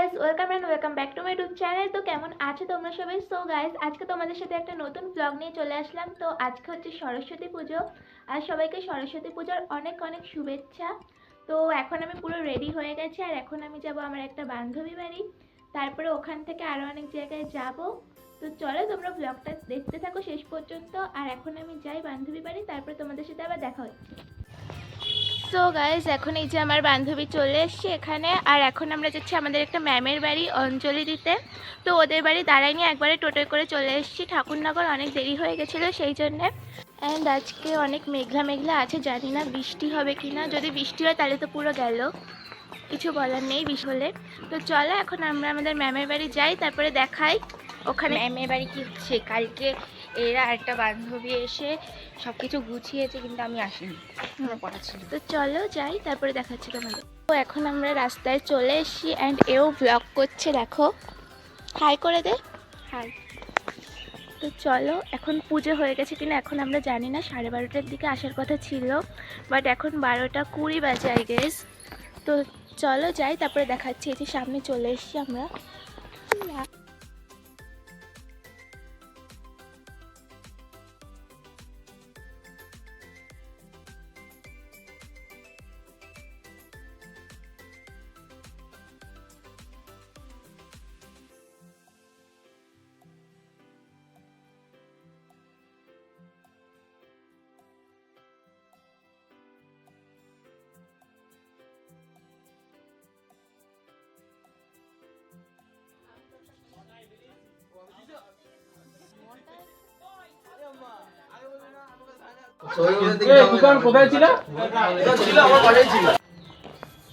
Guys, welcome and welcome back to my YouTube channel. তো কেমন আছো তোমরা সবাই? সো গাইস, আজকে তোমাদের সাথে একটা নতুন ব্লগ নিয়ে চলে আসলাম। তো আজকে হচ্ছে সরস্বতী পুজো, আর সবাইকে সরস্বতী পূজার অনেক অনেক শুভেচ্ছা। তো এখন আমি পুরো রেডি হয়ে গেছি, আর এখন আমি যাব আমার একটা বান্ধবী বাড়ি, তারপরে ওখান থেকে আরও অনেক জায়গায় যাব। তো চলো তোমরা ব্লগটা দেখতে থাকো শেষ পর্যন্ত। আর এখন আমি যাই বান্ধবী বাড়ি, তারপরে তোমাদের সাথে আবার দেখা হচ্ছে। সো গাইজ, এখন এই যে আমার বান্ধবী চলে এসছে এখানে, আর এখন আমরা যাচ্ছি আমাদের একটা ম্যামের বাড়ি অঞ্জলি দিতে। তো ওদের বাড়ি দাঁড়াইনি, একবারে টোটোয় করে চলে এসেছি। ঠাকুরনগর অনেক দেরি হয়ে গেছিলো সেই জন্যে। অ্যান্ড আজকে অনেক মেঘলা মেঘলা আছে, জানি না বৃষ্টি হবে কি না। যদি বৃষ্টি হয় তাহলে তো পুরো গেল, কিছু বলার নেই বৃষ্টি হলে। তো চলো এখন আমরা আমাদের ম্যামের বাড়ি যাই, তারপরে দেখাই ওখানে ম্যামের বাড়ি কি হচ্ছে। কালকে এরা একটা বান্ধবী এসে সব কিছু গুছিয়েছে, কিন্তু আমি আসিনি, আমার পড়া ছিল। তো চলো যাই, তারপরে দেখাচ্ছি তোমাদের। তো এখন আমরা রাস্তায় চলে এসেছি, অ্যান্ড এও ব্লগ করছে, দেখো। হাই করে দে। হাই। তো চলো, এখন পুজো হয়ে গেছে কিনা এখন আমরা জানি না। 12:30টার দিকে আসার কথা ছিল, বাট এখন 12:20 বাজে আই গেস। তো চলো যাই, তারপরে দেখাচ্ছি। এই যে সামনে চলে এসেছি আমরা।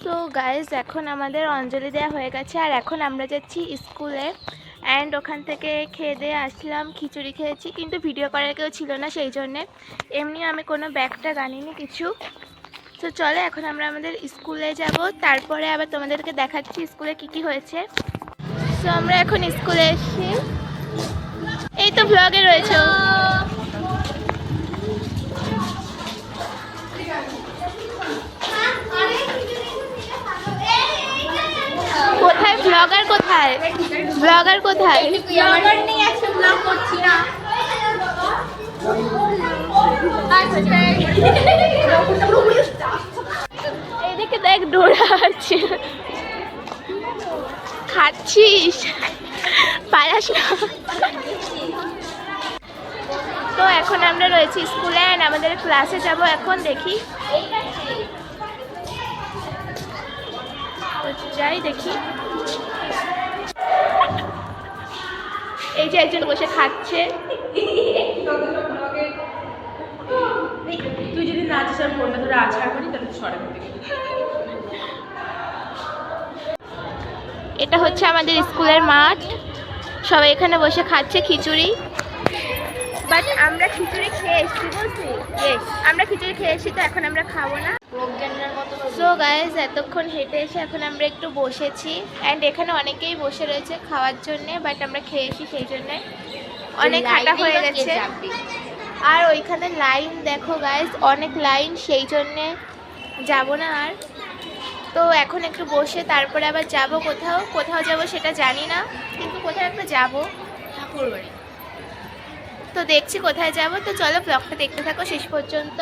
তো গাইজ, এখন আমাদের অঞ্জলি দেওয়া হয়ে গেছে, আর এখন আমরা যাচ্ছি স্কুলে। অ্যান্ড ওখান থেকে খেয়ে দিয়ে আসলাম, খিচুড়ি খেয়েছি, কিন্তু ভিডিও করার কেউ ছিল না সেই জন্যে। এমনি আমি কোনো ব্যাগটা আনিনি কিছু। তো চলো এখন আমরা আমাদের স্কুলে যাব, তারপরে আবার তোমাদেরকে দেখাচ্ছি স্কুলে কি কি হয়েছে। তো আমরা এখন স্কুলে এসেছি, এই তো ব্লগে রয়েছে। কোথায় ব্লগার, কোথায় ব্লগার, কোথায় ব্লগার নেই, একটা ব্লগ করছি না। এইদিকে দেখ, ডোরা আছে। খাচ্ছিস, পালাস না। তো এখন আমরা রয়েছি স্কুলে, অ্যান্ড আমাদের ক্লাসে যাব এখন। দেখি, যাই দেখি। এই যে একজন বসে খাচ্ছে। তুই যদি নাচিস আর ফোনটা ধরে আছাড় করি তাহলে সরে দিতে। এটা হচ্ছে আমাদের স্কুলের মাঠ, সবাই এখানে বসে খাচ্ছে খিচুড়ি। বাট আমরা খিচুড়ি খেয়ে এসেছি, বলছি আমরা খিচুড়ি খেয়ে এসেছি, তো এখন আমরা খাবো না। সো গাইজ, এতক্ষণ হেঁটে এসে এখন আমরা একটু বসেছি, অ্যান্ড এখানে অনেকেই বসে রয়েছে খাওয়ার জন্য, বাট আমরা খেয়ে এসি সেই জন্যে অনেক হাঁটা হয়ে গেছে। আর ওইখানে লাইন দেখো গাইজ, অনেক লাইন, সেই জন্যে যাব না আর। তো এখন একটু বসে তারপরে আবার যাব কোথাও, কোথাও যাব সেটা জানি না, কিন্তু কোথাও একটা যাব, ঠাকুর বাড়ি। তো দেখছি কোথায় যাব। তো চলো ব্লগটা দেখতে থাকো শেষ পর্যন্ত।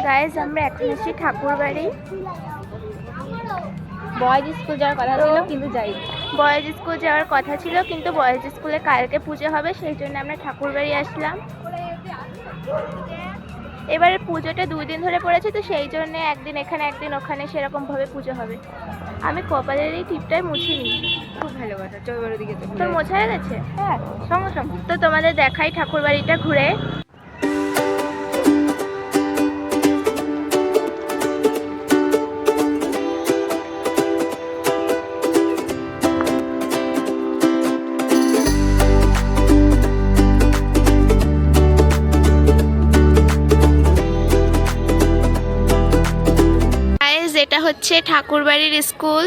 গাইজ, আমরা এখন এসেছি ঠাকুর বাড়ি। বয়েজ স্কুল যাওয়ার কথা ছিল কিন্তু যাই। বয়েজ স্কুল যাওয়ার কথা ছিল, কিন্তু বয়েজ স্কুলে কালকে পুজো হবে, সেই জন্য আমরা ঠাকুর বাড়ি আসলাম। এবারে পুজোটা 2 দিন ধরে পড়েছে, তো সেই জন্য একদিন এখানে একদিন ওখানে সেরকমভাবে পুজো হবে। আমি কপালের এই টিপটাই মুছিনি। খুব ভালো কথা, চৌবাড়ির দিকে তোর মোছা হয়ে গেছে? হ্যাঁ, সঙ্গে সঙ্গে। তো তোমাদের দেখাই ঠাকুর বাড়িটা ঘুরে। হচ্ছে ঠাকুরবাড়ির স্কুল,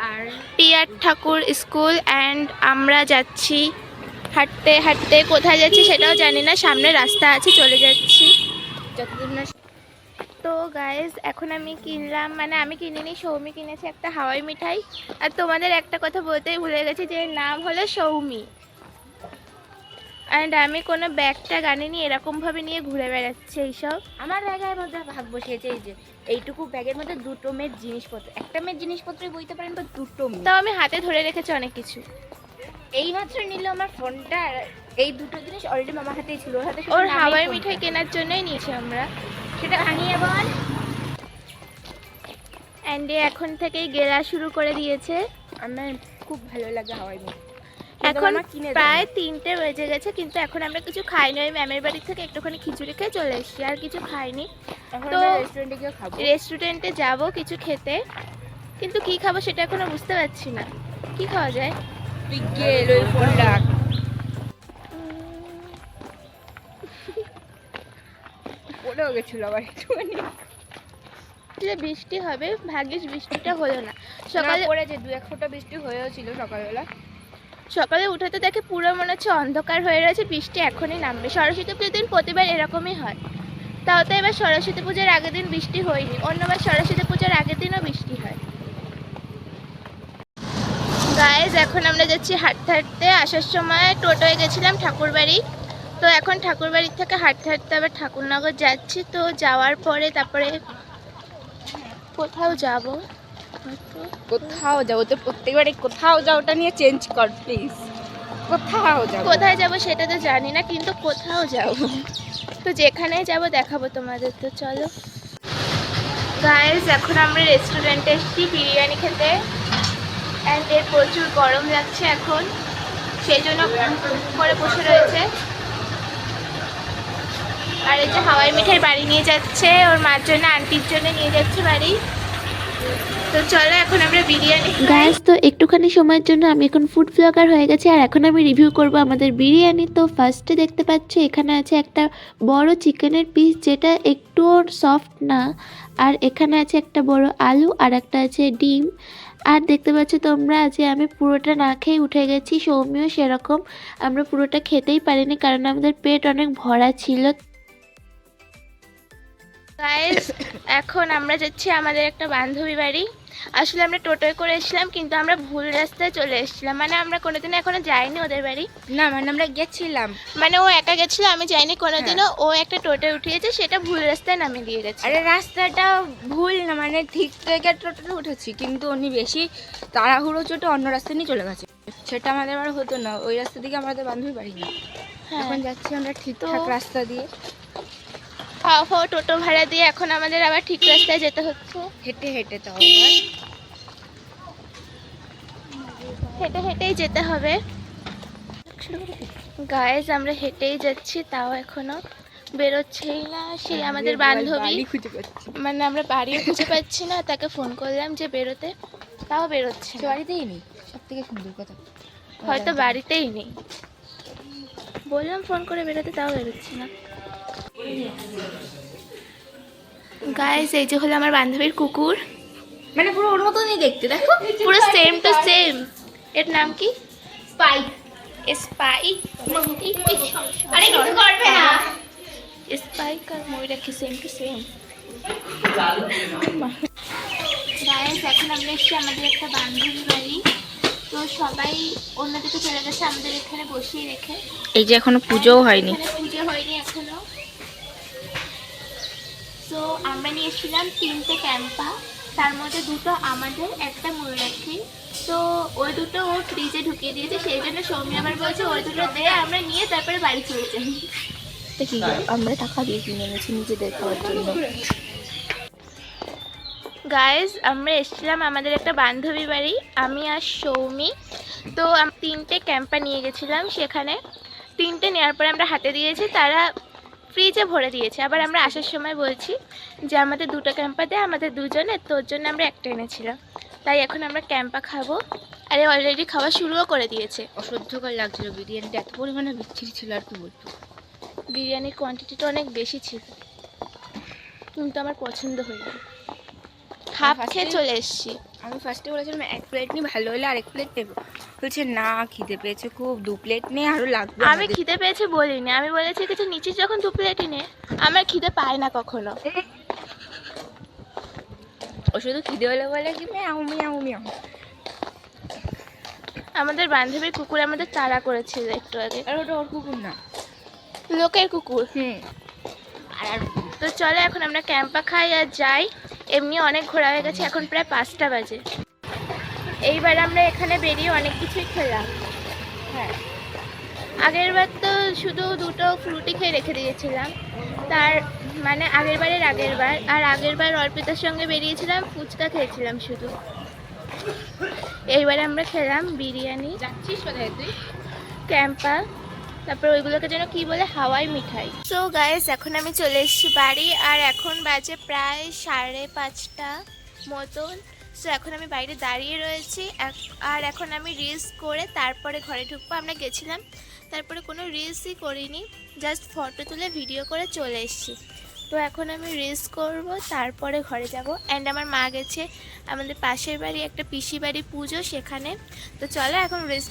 আর পিয়ার ঠাকুর স্কুল। অ্যান্ড আমরা যাচ্ছি হাঁটতে হাঁটতে, কোথায় যাচ্ছি সেটাও জানি না, সামনে রাস্তা আছে, চলে যাচ্ছি। যতদূর না তো গাইজ এখন আমি কিনলাম, মানে আমি কিনিনি, সৌমি কিনেছে একটা হাওয়াই মিঠাই। আর তোমাদের একটা কথা বলতেই ভুলে গেছি, যে এর নাম হলো সৌমি। অ্যান্ড আমি কোনো ব্যাগ ট্যাগ আনিনি, এরকমভাবে নিয়ে ঘুরে বেড়াচ্ছে এইসব। আমার ব্যাগের মধ্যে ভাগ বসিয়েছে এই যে এইটুকু ব্যাগের মধ্যে 2টো মেয়ের জিনিসপত্র, একটা মেয়ের জিনিসপত্রই বইতে পারেন বা 2টো মেয়ে। তাও আমি হাতে ধরে রেখেছি অনেক কিছু। এই মাত্র নিল আমার ফোনটা, আর এই 2টো জিনিস অলরেডি মামার হাতেই ছিল, ওর হাতে শুধু ওর নামেই হাওয়াই ফোনটা। মিঠাই কেনার জন্যই নিয়েছি আমরা। সেটা ভাঙিয়ে বল। অ্যান্ড এখন থেকেই গেলা শুরু করে দিয়েছে। আমার খুব ভালো লাগে হাওয়াই মিঠাই। এখন প্রায় 3টে বেজে গেছে, কিন্তু এখন আমরা কিছু খাইনি। ওই ম্যামের বাড়ি থেকে একটুখানি খিচুড়ি খেয়ে চলে এসেছি, আর কিছু খাইনি। তো রেস্টুরেন্টে গিয়ে খাবো। রেস্টুরেন্টে যাব কিছু খেতে, কিন্তু কি খাবো সেটা এখনো বুঝতে পারছি না। কি খাওয়া যায়? তুই গেল ওই ফোনটা পড়েও গেছিল আবার একটুখানি। বৃষ্টি হবে, ভাগ্যিস বৃষ্টিটা হলো না। সকালে সকালে পড়েছে, 2-1 ফোঁটা বৃষ্টি হয়েও ছিল সকালবেলা। সকালে উঠে তো দেখে পুরো মনে হচ্ছে অন্ধকার হয়ে রয়েছে, বৃষ্টি এখনই নামবে। সরস্বতী পুজোর দিন প্রতিবার এরকমই হয়, তাও তো এবার সরস্বতী পুজোর আগের দিন বৃষ্টি হয়নি, অন্যবার সরস্বতী পুজোর আগের দিনও বৃষ্টি হয়। গাইজ এখন আমরা যাচ্ছি হাঁটতে হাঁটতে, আসার সময় টোটোয় গেছিলাম ঠাকুরবাড়ি। তো এখন ঠাকুরবাড়ির থেকে হাঁটতে হাঁটতে আবার ঠাকুরনগর যাচ্ছি। তো যাওয়ার পরে তারপরে কোথাও যাব। কোথাও যাবো তো, প্রত্যেকবারে কোথাও যাওয়াটা নিয়ে চেঞ্জ কর প্লিজ। কোথাও যাবো। কোথায় যাব সেটা তো জানি না, কিন্তু কোথাও যাব। তো যেখানে যাব দেখাবো তোমাদের। তো চলো গাইজ, এখন আমরা রেস্টুরেন্টে এসেছি বিরিয়ানি খেতে। অ্যান্ড এর প্রচুর গরম লাগছে এখন, সেই জন্য করে বসে রয়েছে। আর এই যে হাওয়াই মিঠাই বাড়ি নিয়ে যাচ্ছে, ওর মার জন্য, আন্টির জন্য নিয়ে যাচ্ছে বাড়ি। তো চলো এখন আমরা বিরিয়ানি গাইস, তো একটুখানি সময়ের জন্য আমি এখন ফুড ব্লগার হয়ে গেছি, আর এখন আমি রিভিউ করব আমাদের বিরিয়ানি। তো ফার্স্টে দেখতে পাচ্ছ এখানে আছে একটা বড় চিকেনের পিস, যেটা একটুও সফট না। আর এখানে আছে একটা বড় আলু, আর একটা আছে ডিম। আর দেখতে পাচ্ছ তোমরা যে আমি পুরোটা না খেয়ে উঠে গেছি, সৌমিও সেরকম। আমরা পুরোটা খেতেই পারিনি, কারণ আমাদের পেট অনেক ভরা ছিল। গাইস, এখন আমরা যাচ্ছি আমাদের একটা বান্ধবী বাড়ি। আসলে আমরা টোটোয় করে এসেছিলাম, কিন্তু আমরা ভুল রাস্তায় চলে এসেছিলাম। মানে আমরা কোনোদিন এখনো যাইনি ওদের বাড়ি। না মানে আমরা গেছিলাম, মানে ও একা গেছিল, আমি যাইনি কোনোদিনও। ও একটা টোটোয় উঠিয়েছে, সেটা ভুল রাস্তায় নামিয়ে দিয়ে গেছে। আরে রাস্তাটা ভুল না, মানে ঠিক জায়গায় টোটোতে উঠেছি, কিন্তু উনি বেশি তাড়াহুড়ো চোটে অন্য রাস্তা নিয়ে চলে গেছে। সেটা আমাদের আর হতো না, ওই রাস্তা দিকে আমাদের বান্ধবী বাড়ি না। হ্যাঁ, এখন যাচ্ছি আমরা ঠিকঠাক রাস্তা দিয়ে, খাওয়া টোটো ভাড়া দিয়ে এখন আমাদের আবার ঠিক রাস্তায় যেতে হচ্ছে। হেঁটে হেঁটে তো হেঁটে হেঁটেই যেতে হবে। গাইজ, আমরা হেঁটেই যাচ্ছি, তাও এখনো বেরোচ্ছেই না সেই আমাদের বান্ধবী। খুঁজে পাচ্ছি, মানে আমরা বাড়িও খুঁজে পাচ্ছি না, তাকে ফোন করলাম যে বেরোতে, তাও বেরোচ্ছে না। বাড়িতেই নেই, সব থেকে সুন্দর কথা। হয়তো বাড়িতেই নেই, বললাম ফোন করে বেরোতে, তাও বেরোচ্ছে না। গাইজ, এই যে হলো আমার বান্ধবীর কুকুর, মানে পুরো ওর মতনই দেখতে, দেখো পুরো সেম টু সেম। এর নাম কি? স্পাইক। স্পাইক। আরে কিছু করবে না। স্পাইক আর Mayurakshi same to same. Guys, এখন আমরা এসেছি আমাদের একটা বান্ধবী বাড়ি। তো সবাই অন্যদিকে চলে গেছে, আমাদের এখানে বসিয়ে রেখে। এই যে এখনো পুজোও হয়নি। এখানে পুজো হয়নি এখনো। তো আমরা নিয়ে এসেছিলাম 3টে ক্যাম্পা, তার মধ্যে 2টো আমাদের, একটা ময়ূরাক্ষী। তো ওই দুটো ও ফ্রিজে ঢুকিয়ে দিয়েছে, সেই জন্য সৌমি আবার বলছে ওই দুটো দিয়ে আমরা নিয়ে তারপরে বাড়ি চলে যাই। দেখি আমরা টাকা দিয়ে কিনে এনেছি নিজেদের খাওয়ার জন্য। গাইজ, আমরা এসেছিলাম আমাদের একটা বান্ধবী বাড়ি, আমি আর সৌমি। তো 3টে ক্যাম্পা নিয়ে গেছিলাম সেখানে। 3টে নেওয়ার পরে আমরা হাতে দিয়েছি, তারা ফ্রিজে ভরে দিয়েছে। আবার আমরা আসার সময় বলছি যে আমাদের 2টো ক্যাম্পা দেয়, আমাদের দুজনের, তোর জন্য আমরা একটা এনেছিলাম। তাই এখন আমরা ক্যাম্পা খাবো। আরে অলরেডি খাওয়া শুরুও করে দিয়েছে। অসহ্যকর লাগছিল, বিরিয়ানিটা এত পরিমাণে বিচ্ছিরি ছিল আর কি বলবো। বিরিয়ানির কোয়ান্টিটিটা অনেক বেশি ছিল, কিন্তু আমার পছন্দ হয়নি। হাফ First খেয়ে এ- চলে এসেছি। আমি ফার্স্টে বলেছিলাম 1 প্লেট নিই, ভালো হলে আরেক প্লেট নেবো। বলছে না খিদে পেয়েছে খুব, 2 প্লেট নিয়ে আরও লাগবে আমি আমাদের। খিদে পেয়েছে বলিনি, আমি বলেছি কিছু নিচে যখন 2 প্লেটই নে, আমার খিদে পায় না কখনো। ও শুধু খিদে হলে বলে কি মিয়াও মিয়াও মিয়াও। আমাদের বান্ধবীর কুকুর আমাদের তাড়া করেছিল একটু আগে, আর ওটা ওর কুকুর না। লোকের কুকুর। হুম। আর তো চলো এখন আমরা ক্যাম্পা খাই আর যাই। এমনি অনেক ঘোরা হয়ে গেছে, এখন প্রায় 5টা বাজে। এইবার আমরা এখানে বেরিয়ে অনেক কিছুই খেলাম। হ্যাঁ, আগের বার তো শুধু 2টো ফ্রুটি খেয়ে রেখে দিয়েছিলাম, তার মানে আগের বার আর আগের বার অর্পিতার সঙ্গে বেরিয়েছিলাম, ফুচকা খেয়েছিলাম শুধু। এইবারে আমরা খেলাম বিরিয়ানি, যাচ্ছিস কোথায় তুই? ক্যাম্পা, তারপর ওইগুলোকে যেন কি বলে, হাওয়াই মিঠাই। সো গাইস, এখন আমি চলে এসেছি বাড়ি, আর এখন বাজে প্রায় 5:30 মতন। সো এখন আমি বাইরে দাঁড়িয়ে রয়েছি, আর এখন আমি রিলস করে তারপরে ঘরে ঢুকবো। আমরা গেছিলাম, তারপরে কোনো রিলসই করিনি, জাস্ট ফটো তুলে ভিডিও করে চলে এসেছি। তো এখন আমি রিলস করব, তারপরে ঘরে যাব। অ্যান্ড আমার মা গেছে আমাদের পাশের বাড়ি একটা পিসি বাড়ি পুজো, সেখানে। তো চলো এখন রিলস